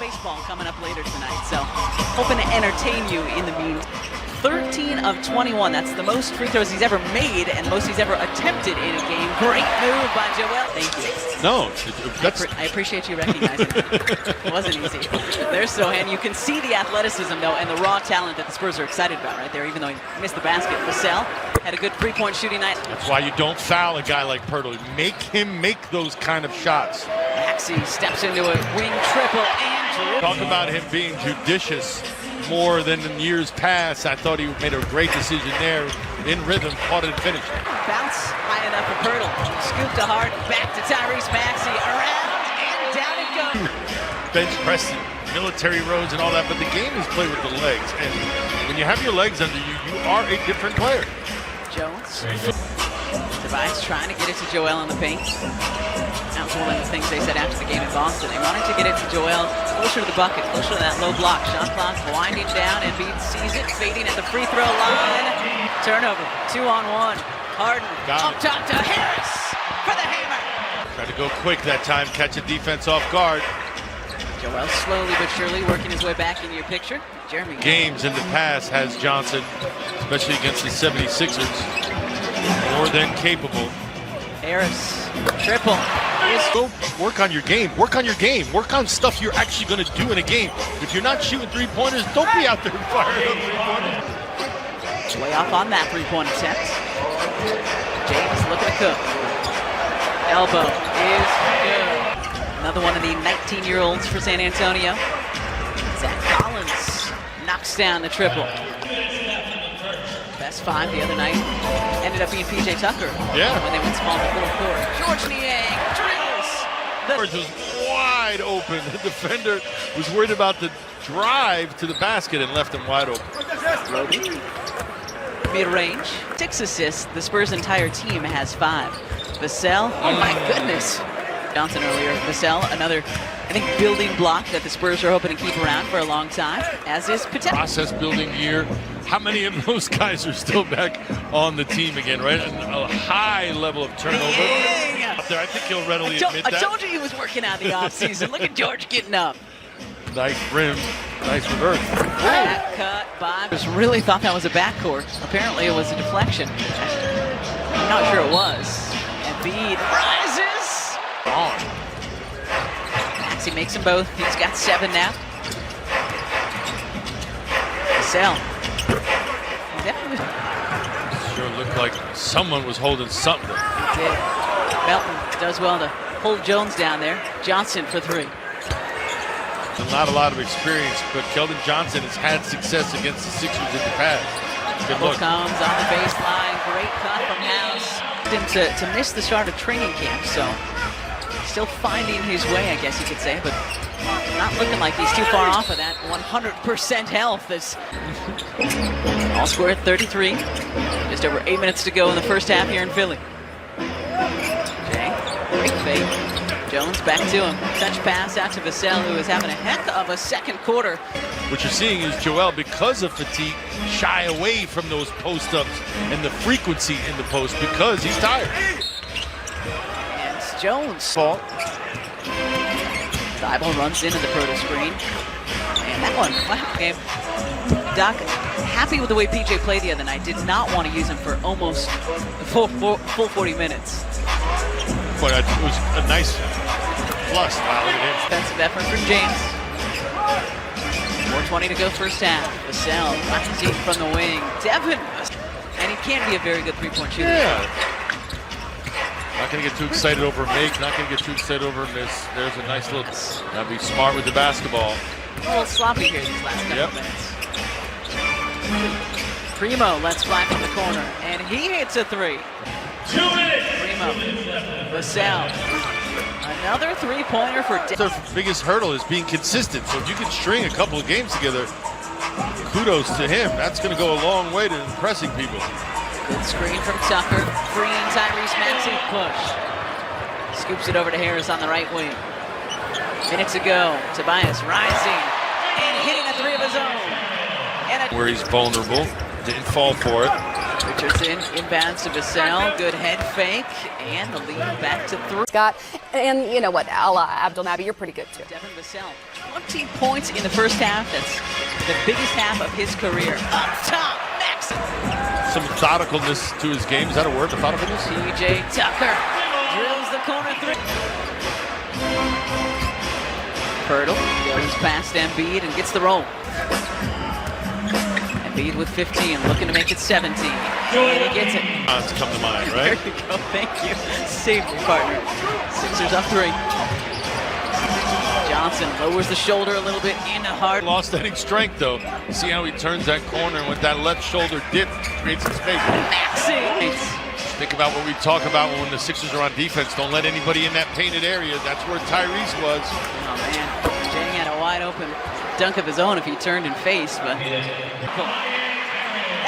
baseball coming up later tonight, so hoping to entertain you in the meantime. 13 of 21. That's the most free throws he's ever made and most he's ever attempted in a game. Great move by Joel. Thank you. No, I appreciate you recognizing it. It wasn't easy. There's Sohan. You can see the athleticism, though, and the raw talent that the Spurs are excited about right there, even though he missed the basket. Vassell had a good three-point shooting night. That's why you don't foul a guy like Pirtle. Make him make those kind of shots. Maxey steps into a wing triple and dribble. Talk about him being judicious more than in years past. I thought he made a great decision there. In rhythm, caught it and finished. Bounce high enough for Pirtle. Scoop to Hart, back to Tyrese Maxey. Around and down it goes. Bench press, military roads and all that, but the game is played with the legs. And when you have your legs under you, you are a different player. Jones. Tobias trying to get it to Joel in the paint. That was one of the things they said after the game in Boston. They wanted to get it to Joel closer to the bucket, closer to that low block. Shot clock winding down. Embiid sees it, fading at the free throw line. Turnover, 2-on-1. Harden up top to Harris for the hammer. Tried to go quick that time, catch a defense off guard. Joel slowly but surely working his way back into your picture. Jeremy. Games in the past has Johnson, especially against the 76ers, more than capable. Harris, triple. Go work on your game. Work on your game. Work on stuff you're actually going to do in a game. If you're not shooting three-pointers, don't be out there firing up three-pointers. Way off on that three-point attempt. James looking to cook. Elbow is good. Another one of the 19-year-olds for San Antonio. Zach Collins knocks down the triple. Best five the other night ended up being P.J. Tucker. Yeah. When they went small in the fourth quarter. George Niang drills. George was wide open. The defender was worried about the drive to the basket and left him wide open. Loading. Mid-range. 6 assists. The Spurs' entire team has 5. Vassell. Oh my goodness. Johnson earlier. Vassell, another, I think, building block that the Spurs are hoping to keep around for a long time, as is Patel. Process building year. How many of those guys are still back on the teim again, right? A high level of turnover. Yeah. Up there. I think he'll readily admit that. I told you he was working out the offseason. Look at George getting up. Nice rim. Nice reverse. Back cut by. Just really thought that was a backcourt. Apparently it was a deflection. I'm not sure it was. Embiid rises. On. Maxey makes them both. He's got 7 now. Vassell. Sure looked like someone was holding something. He did. Melton does well to hold Jones down there. Johnson for 3. Not a lot of experience, but Keldon Johnson has had success against the Sixers in the past. Good look. Comes on the baseline. Great cut from House. To miss the start of training camp, so still finding his way, I guess you could say, but not looking like he's too far off of that 100% health. All square at 33. Just over 8 minutes to go in the first half here in Philly. Jay, great fake. Jones back to him. Touch pass out to Vassell, who is having a heck of a second quarter. What you're seeing is Joel, because of fatigue, shy away from those post-ups and the frequency in the post because he's tired. And it's Jones. Ball. Thibault runs into the Proto screen. And that one, wow, game. Doc, happy with the way PJ played the other night. Did not want to use him for almost full 40 minutes. But it was a nice plus. Wow, look at him. Defensive effort from James. 4:20 to go first half. Vassell rising from the wing. Devin. And he can be a very good three-point shooter. Yeah. Not going to get too excited over a make. Not going to get too excited over a miss. There's a nice little. Now be smart with the basketball. A little sloppy here these last couple minutes. Primo lets fly from the corner. And he hits a 3. 2 minutes. Primo. Vassell. Another three-pointer for Their biggest hurdle is being consistent. So if you can string a couple of games together, kudos to him. That's going to go a long way to impressing people. Good screen from Tucker. Freeing Tyrese Maxey. Push. Scoops it over to Harris on the right wing. Minutes ago. Tobias rising and hitting a 3 of his own. And where he's vulnerable. Didn't fall for it. Richardson inbounds to Vassell. Good head fake. And the lead back to 3. Scott, and you know what, Abdelnaby, you're pretty good too. Devin Vassell, 20 points in the first half. That's the biggest half of his career. Up top, Maxson. Some methodicalness to his game. Is that a word, methodicalness? TJ Tucker drills the corner 3. Pirtle goes past Embiid and gets the roll. Embiid with 15, looking to make it 17. And he gets it. It's come to mind, right? There you go, thank you. Saved me, partner. Sixers up 3. Johnson lowers the shoulder a little bit into hard. Lost any strength, though. See how he turns that corner, and with that left shoulder dip, creates some space. Maxey. Think about what we talk about when the Sixers are on defense. Don't let anybody in that painted area. That's where Tyrese was. Oh, man. Jang had a wide open dunk of his own if he turned and faced, but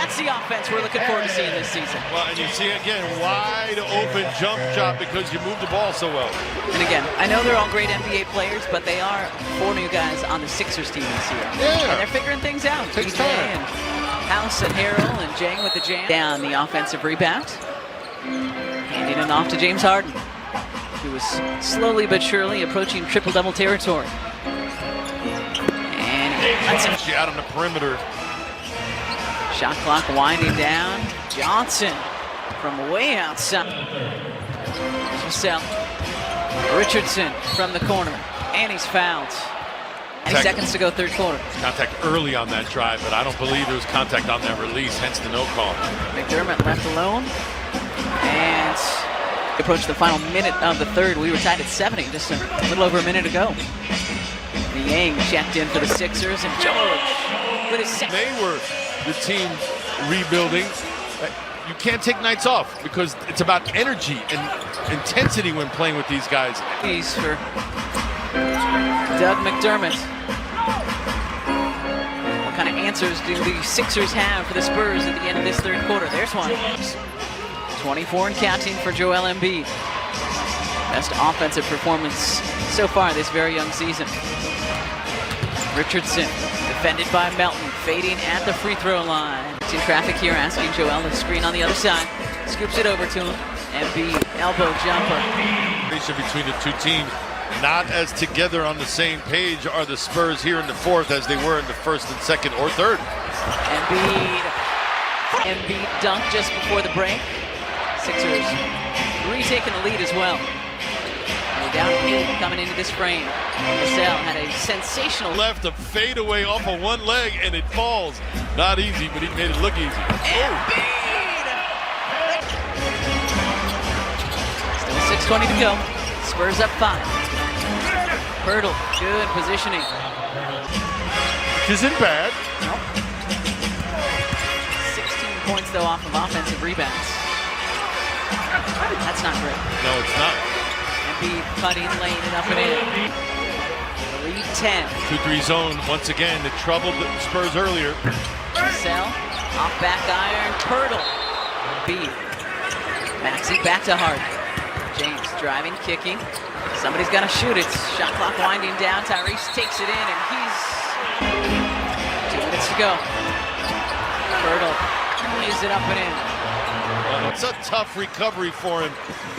that's the offense we're looking forward to seeing this season. Well, and you see, again, wide open jump shot because you move the ball so well. And again, I know they're all great NBA players, but they are 4 new guys on the Sixers team this year. Yeah. And they're figuring things out. Takes DJ time. and House and Harrell and Jang with the jam. Down the offensive rebound. Handing it off to James Harden, who was slowly but surely approaching triple-double territory. And he lets him Out on the perimeter. shot clock winding down. Johnson from way outside. Vassell. Richardson from the corner. And he's fouled. 20 seconds to go, third quarter. Contact early on that drive, but I don't believe there was contact on that release, hence the no call. McDermott left alone. And approach the final minute of the third. We were tied at 70 just a little over a minute ago. Niang checked in for the Sixers, and George with his second. They were the team rebuilding. You can't take nights off because it's about energy and intensity when playing with these guys. He's for Doug McDermott. What kind of answers do the Sixers have for the Spurs at the end of this third quarter? There's one. 24 and counting for Joel Embiid. Best offensive performance so far this very young season. Richardson, defended by Melton, fading at the free throw line. In traffic here, asking Joel to screen on the other side. Scoops it over to him. Embiid, elbow jumper. Between the two teams, not as together on the same page are the Spurs here in the fourth as they were in the first and second or third. Embiid dunked just before the break. Sixers retaking the lead as well. We're down 8 coming into this frame. Vassell had a sensational left a fadeaway off of one leg and it falls. Not easy, but he made it look easy. Embiid! Still 6:20 to go. Spurs up 5. Pirtle, good positioning. Which isn't bad. Nope. 16 points though off of offensive rebounds. That's not great. No, it's not. Embiid cutting, laying it up and in. Lead 10. 2-3 zone once again that troubled the Spurs earlier. Vassell, off back iron, Pirtle. Embiid. Maxey back to Harden. James driving, kicking. Somebody's got to shoot it. Shot clock winding down. Tyrese takes it in, and he's 2 minutes to go. Pirtle lays it up and in. It's a tough recovery for him.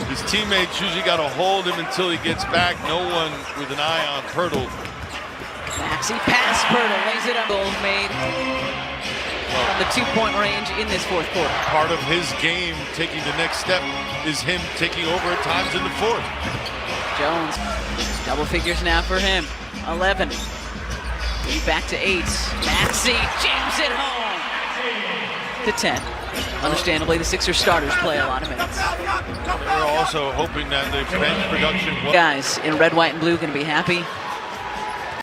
His teammates usually got to hold him until he gets back. No one with an eye on Pirtle. Maxey pass, Pirtle lays it up. Goals made from the 2-point range in this fourth quarter. Part of his game, taking the next step, is him taking over at times in the fourth. Jones, double figures now for him. 11. Lead back to 8. Maxey jams it home to 10. Understandably, the Sixers starters play a lot of minutes. We're also hoping that the bench production... Guys in red, white, and blue going to be happy.